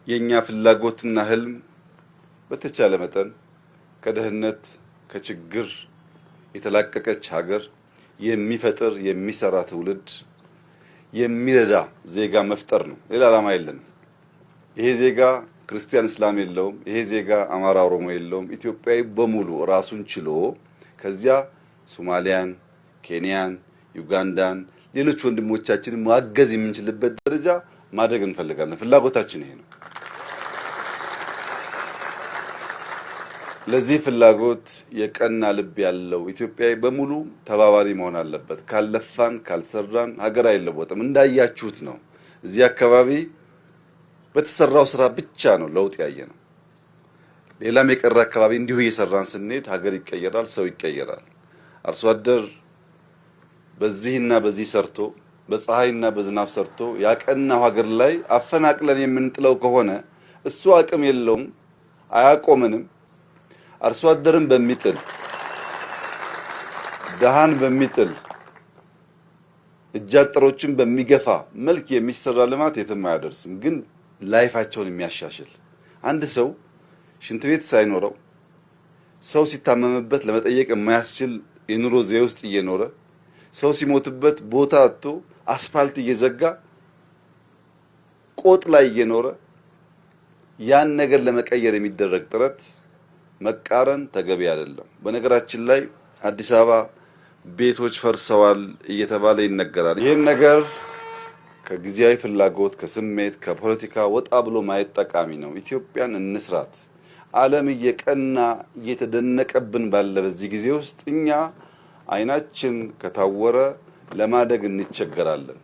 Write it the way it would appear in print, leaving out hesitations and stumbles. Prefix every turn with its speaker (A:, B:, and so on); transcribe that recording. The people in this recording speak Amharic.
A: የኛ ፍላጎትና ህልም በተቻለ መጠን ከድህነት ከችግር የተላቀቀች ሀገር የሚፈጥር የሚሰራ ትውልድ የሚረዳ ዜጋ መፍጠር ነው። ሌላ ዓላማ የለንም። ይሄ ዜጋ ክርስቲያን እስላም የለውም። ይሄ ዜጋ አማራ ኦሮሞ የለውም። ኢትዮጵያዊ በሙሉ ራሱን ችሎ ከዚያ ሶማሊያን፣ ኬንያን፣ ዩጋንዳን ሌሎች ወንድሞቻችንን ማገዝ የምንችልበት ደረጃ ማድረግ እንፈልጋለን። ፍላጎታችን ይሄ ነው። ለዚህ ፍላጎት የቀና ልብ ያለው ኢትዮጵያዊ በሙሉ ተባባሪ መሆን አለበት። ካልለፋን ካልሰራን ሀገር አይለወጥም። እንዳያችሁት ነው። እዚህ አካባቢ በተሰራው ስራ ብቻ ነው ለውጥ ያየነው። ሌላም የቀረ አካባቢ እንዲሁ እየሰራን ስንሄድ ሀገር ይቀየራል፣ ሰው ይቀየራል። አርሶ አደር በዚህና በዚህ ሰርቶ በፀሐይና በዝናብ ሰርቶ ያቀናው ሀገር ላይ አፈናቅለን የምንጥለው ከሆነ እሱ አቅም የለውም፣ አያቆመንም። አርሶ አደርን በሚጥል ደሃን በሚጥል እጃጠሮችን በሚገፋ መልክ የሚሰራ ልማት የትም አያደርስም። ግን ላይፋቸውን የሚያሻሽል አንድ ሰው ሽንት ቤት ሳይኖረው ሰው ሲታመምበት ለመጠየቅ የማያስችል የኑሮ ዘዬ ውስጥ እየኖረ ሰው ሲሞትበት ቦታ አጥቶ አስፋልት እየዘጋ ቆጥ ላይ እየኖረ ያን ነገር ለመቀየር የሚደረግ ጥረት መቃረን ተገቢ አይደለም። በነገራችን ላይ አዲስ አበባ ቤቶች ፈርሰዋል እየተባለ ይነገራል። ይሄን ነገር ከጊዜያዊ ፍላጎት ከስሜት ከፖለቲካ ወጣ ብሎ ማየት ጠቃሚ ነው። ኢትዮጵያን እንስራት። ዓለም እየቀና እየተደነቀብን ባለ በዚህ ጊዜ ውስጥ እኛ አይናችን ከታወረ ለማደግ እንቸገራለን።